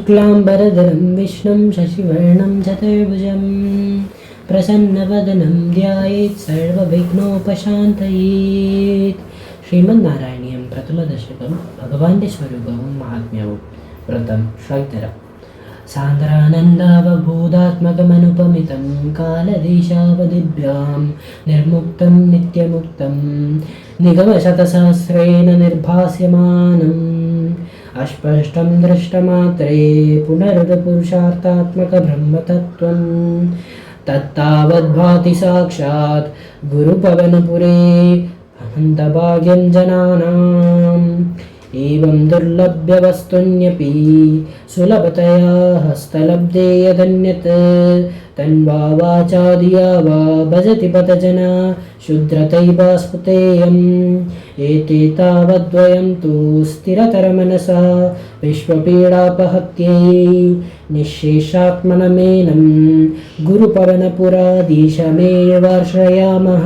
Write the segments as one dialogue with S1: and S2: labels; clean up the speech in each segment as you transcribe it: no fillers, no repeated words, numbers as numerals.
S1: शुक्लाम्बरधरं विष्णुं शशिवर्णं चतुर्भुजं प्रसन्नवदनं ध्यायेत् सर्वविघ्नोपशान्तयेत्. श्रीमन्नारायणीयं प्रथमदशकं भगवान्य स्वरूपं महात्म्यं व्रतं श्रैतरम् सान्द्रानन्दावबोधात्मकमनुपमितं कालदेशावधिभ्यां निर्मुक्तं नित्यमुक्तं निगमशतसहस्रेण निर्भास्यमानम् अस्पष्टं दृष्टमात्रे पुनरुत्पुरुषार्थात्मकब्रह्मतत्त्वं तत्तावद्भाति साक्षात् गुरुपवनपुरे हन्तभाग्यं जनानाम् एवं दुर्लभ्यवस्तुन्यपि सुलभतया हस्तलब्धे यदन्यत् तन्वा वाचादिया वा भजति पथजना शुद्रतैवा स्फुतेयम् एते तावद्वयं तु स्थिरतरमनसा विश्वपीडापहत्यै निःशेषात्मनमेनं गुरुपवनपुराधीशमेवाश्रयामः.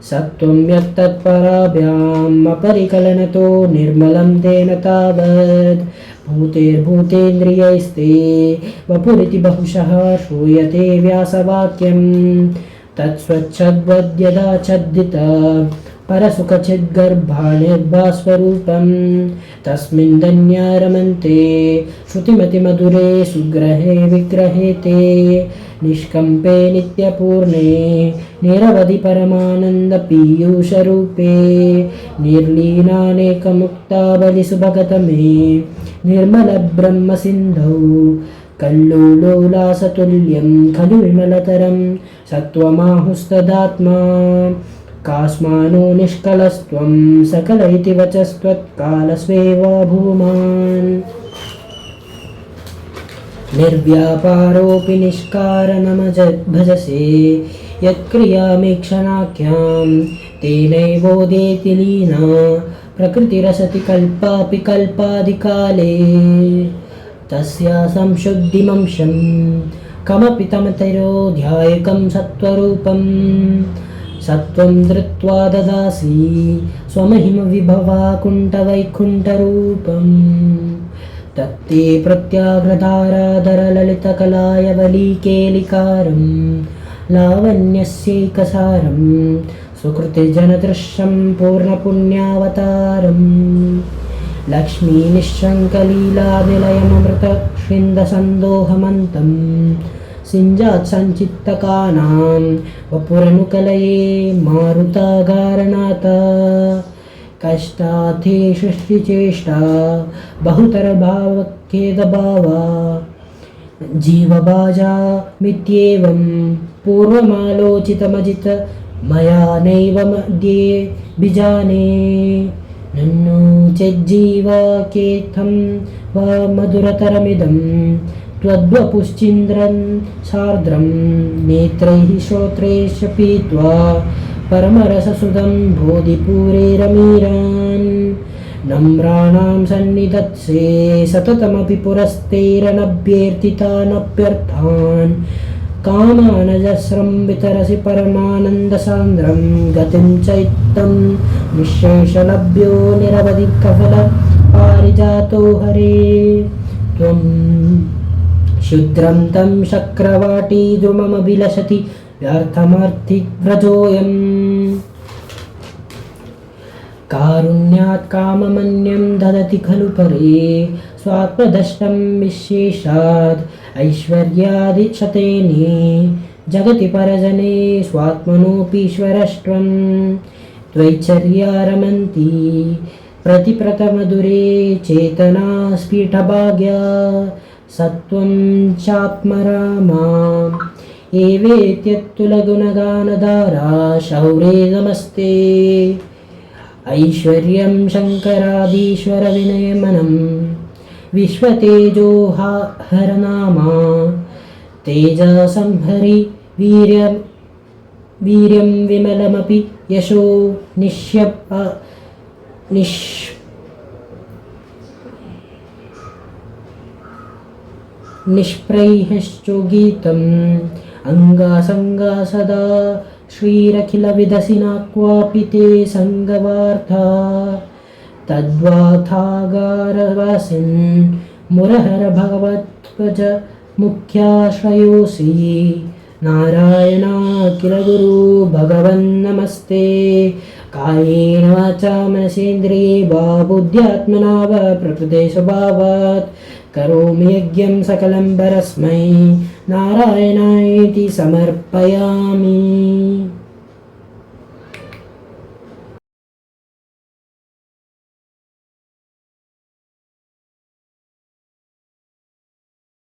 S1: सत्त्वं यत्तत्पराभ्याम् अपरिकलनतो निर्मलं तेन तावद् भूतेर्भूतेन्द्रियैस्ते वपुरिति बहुशः श्रूयते व्यासवाक्यं तत्स्वच्छद्वद्यदा छद्दित परसुखचिद्गर्भाणिर्भास्वरूपं तस्मिन् धन्या रमन्ते श्रुतिमतिमधुरे सुग्रहे विग्रहे ते निष्कम्पे नित्यपूर्णे निरवधि परमानन्दपीयूषरूपे निर्लीनानेकमुक्तावलिसुभगतमे निर्मलब्रह्मसिन्धौ कल्लोलोलासतुल्यं खलु विमलतरं सत्त्वमाहुस्तदात्मा कास्मानो निष्कलस्त्वं सकल इति वचस्त्वत्कालस्वेव भूमान् निर्व्यापारोऽपि निष्कारणमभजसे यत्क्रियामीक्षणाख्यां तेनैवोदेति लीना प्रकृतिरसति कल्पापि कल्पादिकाले तस्या संशुद्धिमंशं कमपि तमतिरोध्यायकं सत्त्वरूपं सत्त्वं धृत्वा ददासि स्वमहिमविभवाकुण्ठवैकुण्ठरूपम् तत्ते प्रत्याग्रधाराधरललितकलायवलीकेलिकारं लावण्यस्यैकसारं सुकृतिजनदृश्यं पूर्णपुण्यावतारं लक्ष्मीनिःशङ्कलीलानिलयममृतक्षिन्दसन्दोहमन्तं सिञ्जात् सञ्चित्तकानां वपुरनुकलये मारुतागारनाथ कष्टाथे सृष्टिचेष्टा बहुतरभावखेदभावा जीवभाजा मित्येवं पूर्वमालोचितमजित मया नैव मध्ये बिजाने नन्नु चेज्जीवकेथं वा मधुरतरमिदं त्वद्वपुश्चिन्द्रं सार्द्रं नेत्रैः श्रोत्रैश्च पीत्वा परमरससुदं बोधिपूरे रमीरान् नम्राणां सन्निधत्से सततमपि पुरस्तैरनभ्यर्थितानप्यर्थान् कामानजस्रं वितरसि परमानन्दसान्द्रं गतिं चैत्तं निःशेषलभ्यो निरवधिकफल पारिजातो हरे त्वं क्षुद्रं तं शक्रवाटी द्रुममभिलषति व्यर्थमर्थिव्रजोऽयम् कारुण्यात् काममन्यं ददति खलु परे स्वात्मदष्टं विशेषाद् ऐश्वर्यादिशतेने जगति परजने स्वात्मनोऽपीश्वरष्ट्वं त्वैश्चर्या रमन्ति प्रतिप्रतमधुरे चेतना स्फीठभाग्या सत्त्वं चात्मरामा एवेत्यत्तुलगुणगानधारा शौरे नमस्ते ऐश्वर्यं शङ्कराधीश्वरविनयमनं विश्वतेजो हरनामा तेजसंहरि वीर्यं विमलमपि यशो निष्प्रैहश्चोगीतम् अंगासंगा सदा श्रीरखिलविधसिना क्वापि ते संगवार्था तद्वाथागारवासिन् मुरहर भगवत्वच मुख्याश्रयोऽसि नारायणाखिल गुरु भगवन्नमस्ते कायेन वाचा मनसेन्द्रिये वा बुद्ध्यात्मना वा प्रकृते स्वभावात् करोमि यज्ञं सकलं परस्मै नारायणायेति समर्पयामि।